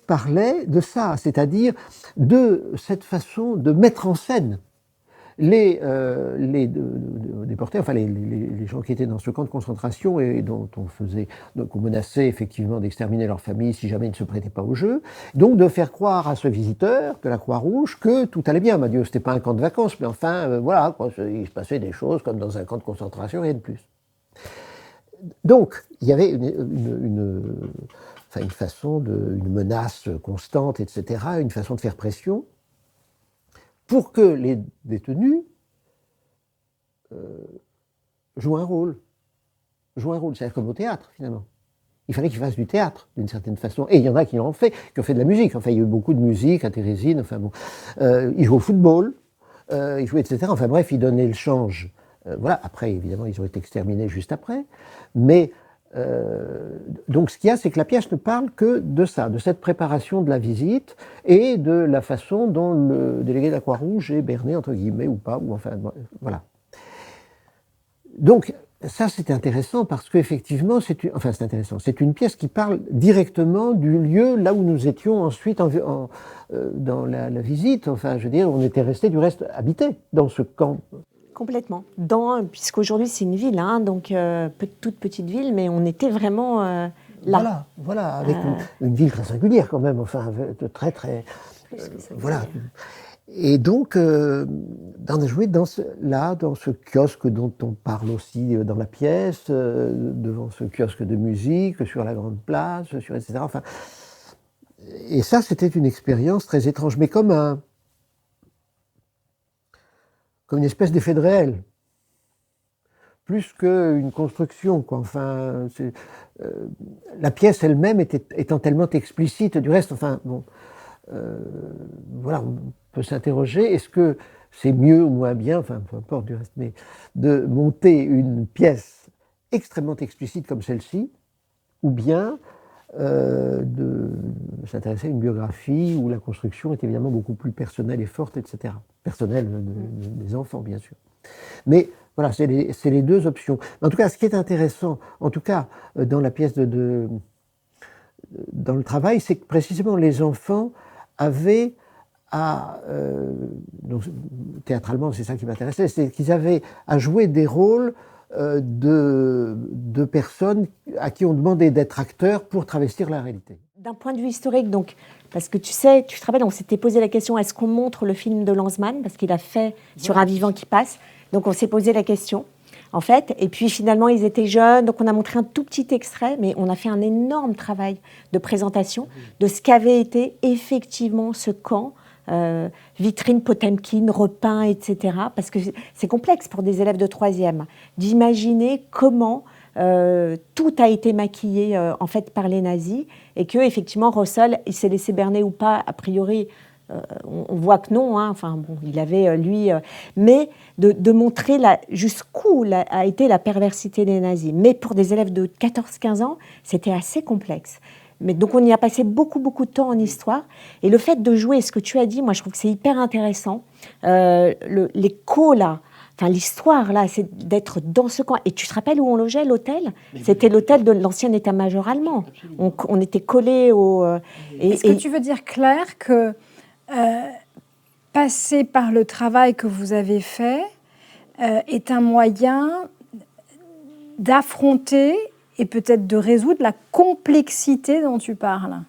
parlait de ça, c'est-à-dire de cette façon de mettre en scène les déportés, enfin les gens qui étaient dans ce camp de concentration et dont on menaçait effectivement d'exterminer leur famille si jamais ils ne se prêtaient pas au jeu. Donc de faire croire à ce visiteur de la Croix-Rouge que tout allait bien. Dieu, c'était pas un camp de vacances, mais enfin voilà, quoi, il se passait des choses comme dans un camp de concentration et de plus. Donc il y avait une façon une menace constante, etc., une façon de faire pression, pour que les détenus jouent un rôle. C'est-à-dire comme au théâtre, finalement. Il fallait qu'ils fassent du théâtre, d'une certaine façon. Et il y en a qui l'ont fait, qui ont fait de la musique. Enfin, il y a eu beaucoup de musique à Térésine. Enfin, bon. Ils jouaient au football, ils jouaient, etc. Enfin, bref, ils donnaient le change. Voilà. Après, évidemment, ils ont été exterminés juste après. Mais donc ce qu'il y a, c'est que la pièce ne parle que de ça, de cette préparation de la visite et de la façon dont le délégué de la Croix-Rouge est berné, entre guillemets, ou pas, ou enfin, voilà. Donc ça, c'est intéressant parce qu'effectivement, c'est une pièce qui parle directement du lieu là où nous étions ensuite dans la visite. Enfin, je veux dire, on était restés du reste habités dans ce camp. Complètement. Puisqu'aujourd'hui c'est une ville, hein, donc toute petite ville, mais on était vraiment là. Voilà, avec une ville très singulière quand même, enfin très très. Voilà. Et donc, on a joué dans ce kiosque dont on parle aussi dans la pièce, devant ce kiosque de musique, sur la grande place, etc. Enfin, et ça, c'était une expérience très étrange, mais comme une espèce d'effet de réel, plus qu'une construction, quoi. Enfin, la pièce elle-même étant tellement explicite, du reste, enfin, bon, voilà, on peut s'interroger, est-ce que c'est mieux ou moins bien, enfin, peu importe du reste, mais de monter une pièce extrêmement explicite comme celle-ci, ou bien de s'intéresser à une biographie où la construction est évidemment beaucoup plus personnelle et forte, etc. Personnelle des enfants, bien sûr. Mais voilà, c'est les deux options. En tout cas, ce qui est intéressant, en tout cas dans la pièce dans le travail, c'est que précisément les enfants avaient donc, théâtralement, c'est ça qui m'intéressait, c'est qu'ils avaient à jouer des rôles de personnes à qui on demandait d'être acteurs pour travestir la réalité. D'un point de vue historique, donc, parce que tu te rappelles, on s'était posé la question, est-ce qu'on montre le film de Lanzmann, parce qu'il a fait sur un vivant qui passe. Donc on s'est posé la question, en fait, et puis finalement ils étaient jeunes, donc on a montré un tout petit extrait, mais on a fait un énorme travail de présentation de ce qu'avait été effectivement ce camp, vitrine Potemkin, repeint, etc. Parce que c'est complexe pour des élèves de 3e d'imaginer comment tout a été maquillé en fait par les nazis, et que effectivement Rossel il s'est laissé berner ou pas, a priori on voit que non, hein. Enfin bon, il avait lui, mais de montrer jusqu'où a été la perversité des nazis. Mais pour des élèves de 14-15 ans, c'était assez complexe. Mais donc on y a passé beaucoup de temps en histoire, et le fait de jouer, ce que tu as dit, moi je trouve que c'est hyper intéressant, l'écho là. Enfin, l'histoire, là, c'est d'être dans ce camp. Et tu te rappelles où on logeait, l'hôtel ? C'était l'hôtel de l'ancien état-major allemand. On était collés au... Est-ce que tu veux dire, Claire, que passer par le travail que vous avez fait est un moyen d'affronter et peut-être de résoudre la complexité dont tu parles ?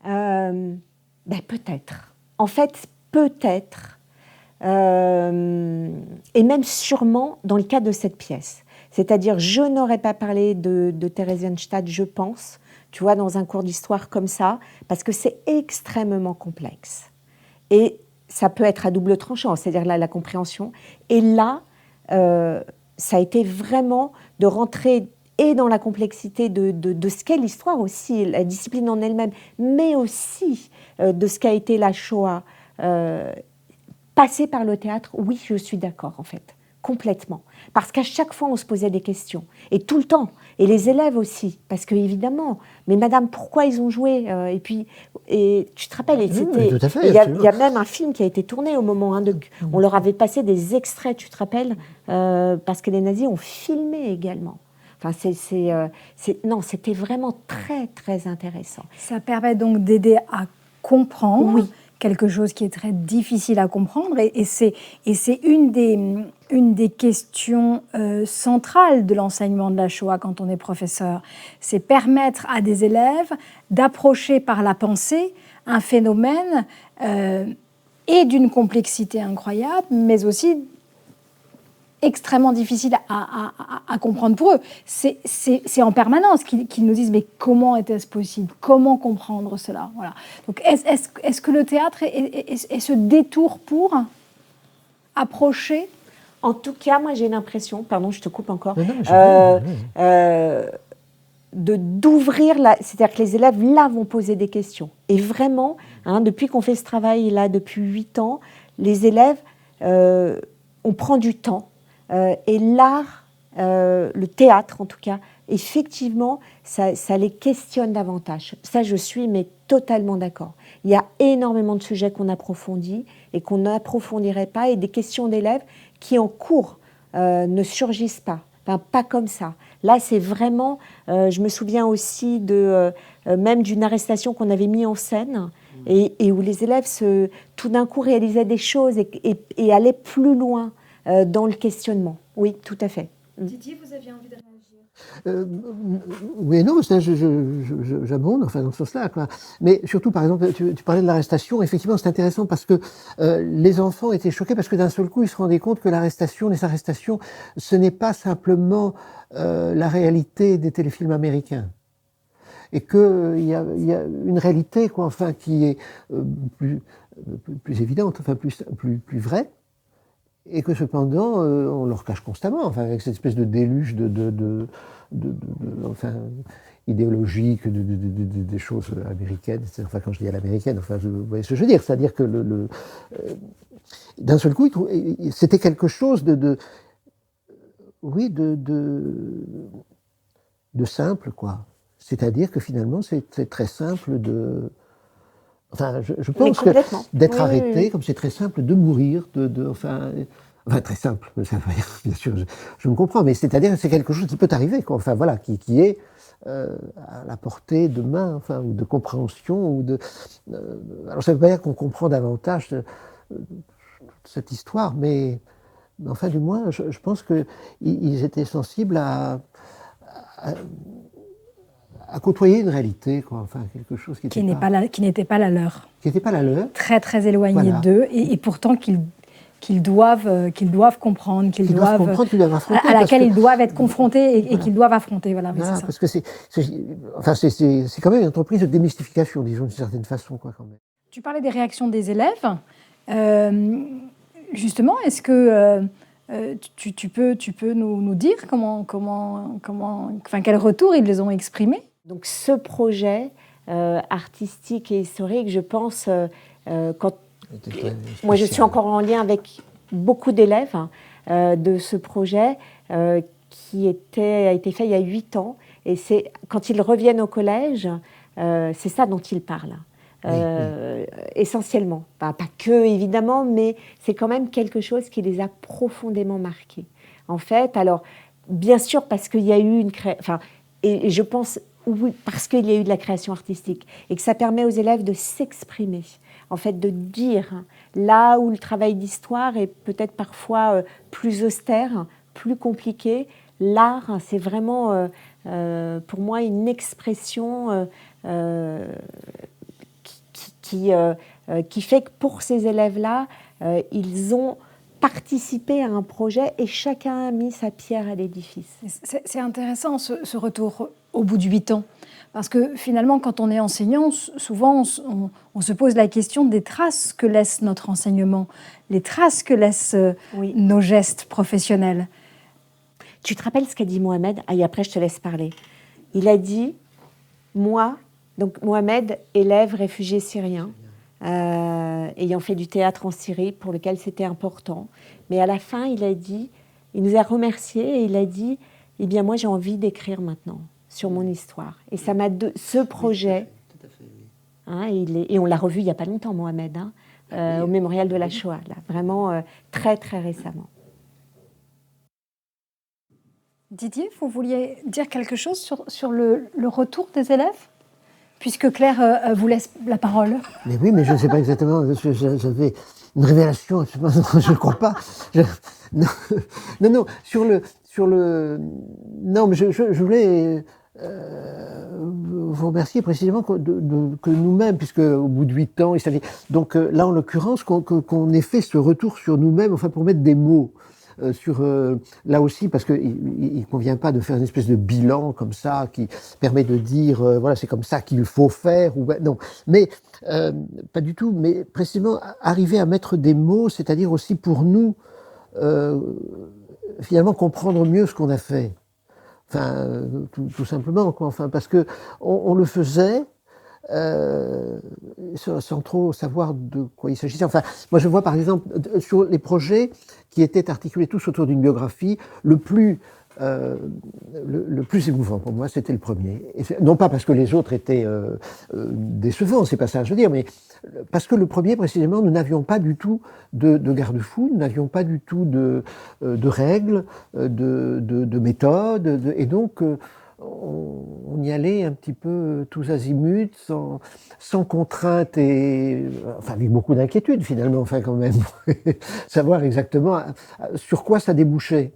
Peut-être. En fait, peut-être... et même sûrement dans le cas de cette pièce. C'est-à-dire, je n'aurais pas parlé de Theresienstadt, je pense, tu vois, dans un cours d'histoire comme ça, parce que c'est extrêmement complexe. Et ça peut être à double tranchant, c'est-à-dire là, la compréhension. Et là, ça a été vraiment de rentrer et dans la complexité de ce qu'est l'histoire aussi, la discipline en elle-même, mais aussi de ce qu'a été la Shoah. Passer par le théâtre, oui, je suis d'accord, en fait, complètement. Parce qu'à chaque fois, on se posait des questions, et tout le temps, et les élèves aussi, parce que évidemment, mais madame, pourquoi ils ont joué et tu te rappelles, il y a même un film qui a été tourné au moment, on leur avait passé des extraits, tu te rappelles, parce que les nazis ont filmé également. Enfin, non, c'était vraiment très, très intéressant. Ça permet donc d'aider à comprendre. Oui. Quelque chose qui est très difficile à comprendre, et c'est une des questions centrales de l'enseignement de la Shoah quand on est professeur. C'est permettre à des élèves d'approcher par la pensée un phénomène et d'une complexité incroyable, mais aussi extrêmement difficile à comprendre pour eux. C'est en permanence qu'ils nous disent « mais comment était-ce possible ? Comment comprendre cela ?» Voilà. Donc est-ce que le théâtre est ce détour pour approcher ? En tout cas, moi j'ai l'impression, pardon, je te coupe encore, d'ouvrir, c'est-à-dire que les élèves là vont poser des questions. Et vraiment, depuis qu'on fait ce travail là, depuis 8 ans, les élèves, on prend du temps. Et l'art, le théâtre en tout cas, effectivement, ça les questionne davantage. Ça, je suis mais totalement d'accord. Il y a énormément de sujets qu'on approfondit et qu'on n'approfondirait pas, et des questions d'élèves qui en cours ne surgissent pas. Enfin, pas comme ça. Là, c'est vraiment... je me souviens aussi même d'une arrestation qu'on avait mis en scène, et où les élèves tout d'un coup réalisaient des choses et allaient plus loin dans le questionnement. Oui, tout à fait. Didier, vous aviez envie de réagir ? Oui et non, j'abonde dans ce sens-là, quoi. Mais surtout, par exemple, tu parlais de l'arrestation. Effectivement, c'est intéressant parce que les enfants étaient choqués parce que d'un seul coup, ils se rendaient compte que les arrestations, ce n'est pas simplement la réalité des téléfilms américains. Et qu'il y a une réalité, quoi, enfin, qui est plus évidente, enfin, plus vraie. Et que cependant, on leur cache constamment, enfin, avec cette espèce de déluge enfin, idéologique, des choses américaines. Enfin, quand je dis à l'américaine, enfin, vous voyez ce que je veux dire, c'est-à-dire que d'un seul coup, c'était quelque chose de simple, quoi. C'est-à-dire que finalement, c'est très simple de... Enfin, je pense que d'être arrêté, comme c'est très simple de mourir, enfin, très simple, ça veut dire, bien sûr, je me comprends, mais c'est-à-dire que c'est quelque chose qui peut arriver, quoi. Enfin, voilà, qui est à la portée de main, enfin, ou de compréhension, alors ça ne veut pas dire qu'on comprend davantage cette histoire, mais enfin, du moins, je pense qu'ils étaient sensibles à à côtoyer une réalité, quoi. Enfin, quelque chose qui n'était pas la leur. Qui n'était pas la leur. Très, très éloigné d'eux, et pourtant qu'ils doivent comprendre, qu'ils doivent affronter, à laquelle ils doivent être confrontés et qu'ils doivent affronter. Voilà, c'est ça. Parce que c'est quand même une entreprise de démystification, disons, d'une certaine façon, quoi, quand même. Tu parlais des réactions des élèves. Justement, est-ce que tu peux nous dire quel retour ils les ont exprimés? Donc ce projet artistique et historique, je pense, moi je suis encore en lien avec beaucoup d'élèves de ce projet qui a été fait il y a 8 ans. Et c'est quand ils reviennent au collège, c'est ça dont ils parlent. Essentiellement. Pas que, évidemment, mais c'est quand même quelque chose qui les a profondément marqués. En fait, alors, bien sûr, parce qu'il y a eu et je pense, oui, parce qu'il y a eu de la création artistique, et que ça permet aux élèves de s'exprimer, en fait, de dire, là où le travail d'histoire est peut-être parfois plus austère, plus compliqué, l'art, c'est vraiment, pour moi, une expression qui fait que pour ces élèves-là, ils ont participé à un projet et chacun a mis sa pierre à l'édifice. C'est intéressant ce retour au bout de 8 ans, parce que finalement, quand on est enseignant, souvent on se pose la question des traces que laisse notre enseignement, les traces que laissent nos gestes professionnels. Tu te rappelles ce qu'a dit Mohamed? Et après, je te laisse parler. Il a dit, donc Mohamed, élève réfugié syrien, ayant fait du théâtre en Syrie, pour lequel c'était important. Mais à la fin, il nous a remerciés et il a dit, eh bien moi j'ai envie d'écrire maintenant sur mon histoire. Et ça m'a ce projet, tout à fait, oui. Et on l'a revu il n'y a pas longtemps, Mohamed, au mémorial de la Shoah, là, vraiment très très récemment. Didier, vous vouliez dire quelque chose sur le retour des élèves ? Puisque Claire vous laisse la parole. Mais oui, mais je ne sais pas exactement. J'avais une révélation. Je ne crois pas. Non. Non, mais je voulais vous remercier précisément que nous-mêmes, puisque au bout de 8 ans, il s'agit. Donc là, en l'occurrence, qu'on ait fait ce retour sur nous-mêmes, enfin pour mettre des mots. Là aussi, parce qu'il ne convient pas de faire une espèce de bilan comme ça qui permet de dire voilà, c'est comme ça qu'il faut faire. Non, mais pas du tout. Mais précisément, arriver à mettre des mots, c'est-à-dire aussi pour nous, finalement, comprendre mieux ce qu'on a fait. Enfin, tout simplement, quoi. Enfin, parce que on le faisait. Sans trop savoir de quoi il s'agissait. Enfin, moi je vois par exemple sur les projets qui étaient articulés tous autour d'une biographie, le plus émouvant pour moi, c'était le premier. Et non pas parce que les autres étaient décevants, c'est pas ça que je veux dire, mais parce que le premier, précisément, nous n'avions pas du tout de garde-fous, nous n'avions pas du tout de règles, de méthodes, et donc on y allait un petit peu tous azimuts, sans contrainte et enfin avec beaucoup d'inquiétude finalement, enfin quand même, savoir exactement sur quoi ça débouchait.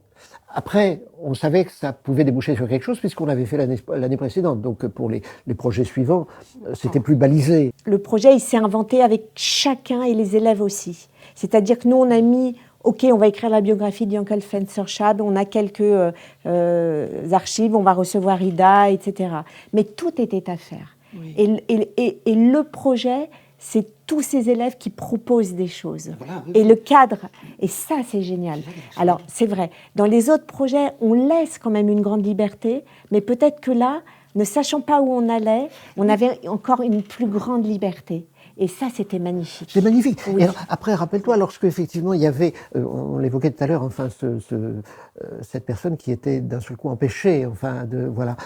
Après, on savait que ça pouvait déboucher sur quelque chose puisqu'on l'avait fait l'année précédente. Donc pour les projets suivants, c'était plus balisé. Le projet, il s'est inventé avec chacun et les élèves aussi. C'est-à-dire que nous, on a mis OK, on va écrire la biographie d'Yankel Fenster-Schad, on a quelques archives, on va recevoir Ida, etc. Mais tout était à faire. Oui. Et le projet, c'est tous ces élèves qui proposent des choses. Voilà, oui. Et le cadre, et ça, c'est génial. Alors, c'est vrai, dans les autres projets, on laisse quand même une grande liberté, mais peut-être que là, ne sachant pas où on allait, on avait encore une plus grande liberté. Et ça, c'était magnifique. C'est magnifique. Oui. Et alors, après, rappelle-toi, lorsque effectivement il y avait, on l'évoquait tout à l'heure, enfin, cette personne qui était d'un seul coup empêchée, enfin, voilà.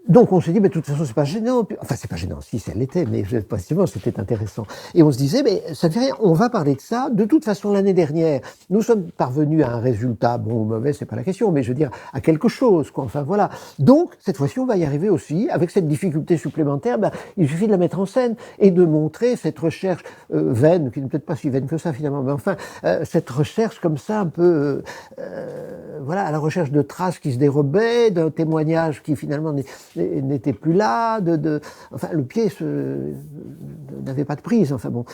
Donc on s'est dit, mais de toute façon, c'est pas gênant. Enfin, c'est pas gênant, si, ça l'était, mais précisément, c'était intéressant. Et on se disait, mais ça ne fait rien, on va parler de ça. De toute façon, l'année dernière, nous sommes parvenus à un résultat, bon ou mauvais, c'est pas la question, mais je veux dire, à quelque chose, quoi. Enfin, voilà. Donc, cette fois-ci, on va y arriver aussi. Avec cette difficulté supplémentaire, il suffit de la mettre en scène et de montrer cette recherche vaine, qui n'est peut-être pas si vaine que ça, finalement, mais enfin, cette recherche comme ça, un peu, voilà, à la recherche de traces qui se dérobaient, d'un témoignage qui, finalement, n'était plus là, enfin le pied n'avait pas de prise, enfin bon.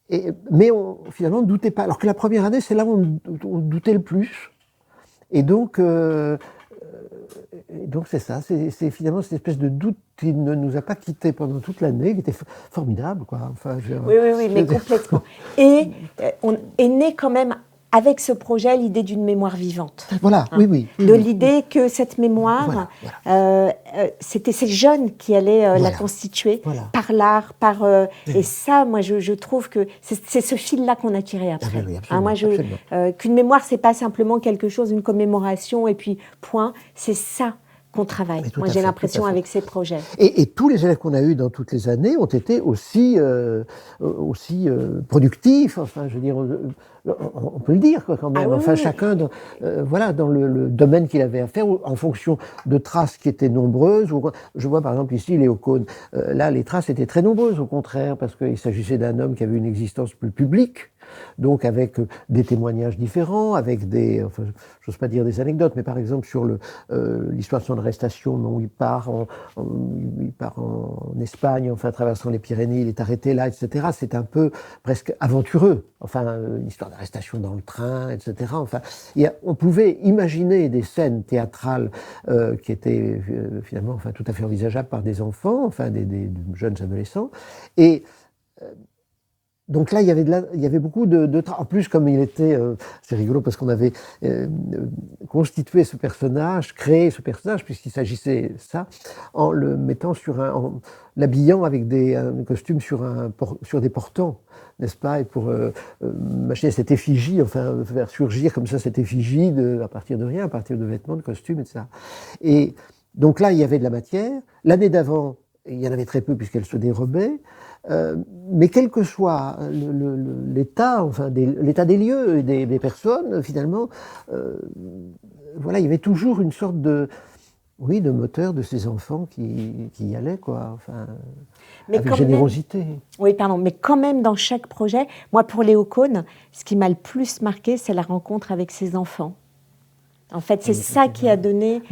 Mais finalement on ne doutait pas, alors que la première année c'est là où on doutait le plus. Et donc c'est ça, c'est finalement cette espèce de doute qui ne nous a pas quittés pendant toute l'année, qui était formidable, quoi. Enfin, oui, mais complètement. Et on est né quand même avec ce projet l'idée d'une mémoire vivante. Voilà, hein, oui. De l'idée que cette mémoire, c'était ces jeunes qui allaient la constituer par l'art, et ça, moi, je trouve que c'est ce fil-là qu'on a tiré après. Oui, absolument, Qu'une mémoire, c'est pas simplement quelque chose, une commémoration, et puis point. C'est ça qu'on travaille. Moi, j'ai l'impression avec ces projets. Et tous les élèves qu'on a eus dans toutes les années ont été aussi productifs. Enfin, je veux dire, on peut le dire quoi, quand même. Chacun dans le domaine qu'il avait à faire, en fonction de traces qui étaient nombreuses. Je vois par exemple ici Léo Kohn. Là, les traces étaient très nombreuses, au contraire, parce qu'il s'agissait d'un homme qui avait une existence plus publique. Donc avec des témoignages différents, avec j'ose pas dire des anecdotes, mais par exemple sur l'histoire de son arrestation, dont il part en Espagne, enfin traversant les Pyrénées, il est arrêté là, etc. C'est un peu presque aventureux, enfin une histoire d'arrestation dans le train, etc. Enfin, on pouvait imaginer des scènes théâtrales qui étaient finalement, enfin tout à fait envisageables par des enfants, enfin des jeunes adolescents, et donc là, il y avait beaucoup de en plus, comme il était, c'est rigolo parce qu'on avait constitué ce personnage, créé ce personnage, puisqu'il s'agissait ça, en le mettant en l'habillant avec un costume sur des portants, n'est-ce pas, et pour machiner cette effigie, enfin faire surgir comme ça cette effigie à partir de rien, à partir de vêtements, de costumes, etc. Et donc là, il y avait de la matière. L'année d'avant, il y en avait très peu puisqu'elle se dérobait. Mais quel que soit l'état, l'état des lieux et des personnes, finalement, il y avait toujours une sorte de moteur de ces enfants qui y allaient, quoi, enfin, avec générosité. Mais quand même dans chaque projet, moi pour Léo Kohn, ce qui m'a le plus marqué, c'est la rencontre avec ses enfants. En fait, c'est ça qui a donné.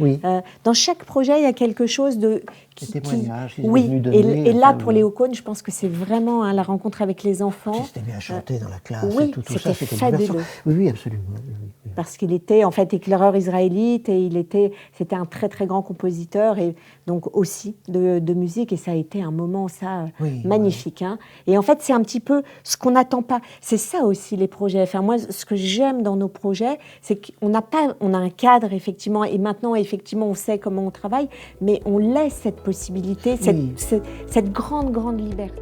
Dans chaque projet, il y a quelque chose de. Des témoignages. Et là, pour Léo Kohn, je pense que c'est vraiment la rencontre avec les enfants. Il s'était mis à chanter dans la classe. Tout ça, c'était fabuleux. Oui, absolument. Oui. Parce qu'il était en fait éclaireur israélite et c'était un très très grand compositeur et donc aussi de musique, et ça a été un moment magnifique. Hein. Et en fait, c'est un petit peu ce qu'on n'attend pas. C'est ça aussi les projets. Enfin, moi, ce que j'aime dans nos projets, c'est on a un cadre effectivement, et maintenant effectivement on sait comment on travaille, mais on laisse cette possibilité, cette grande liberté.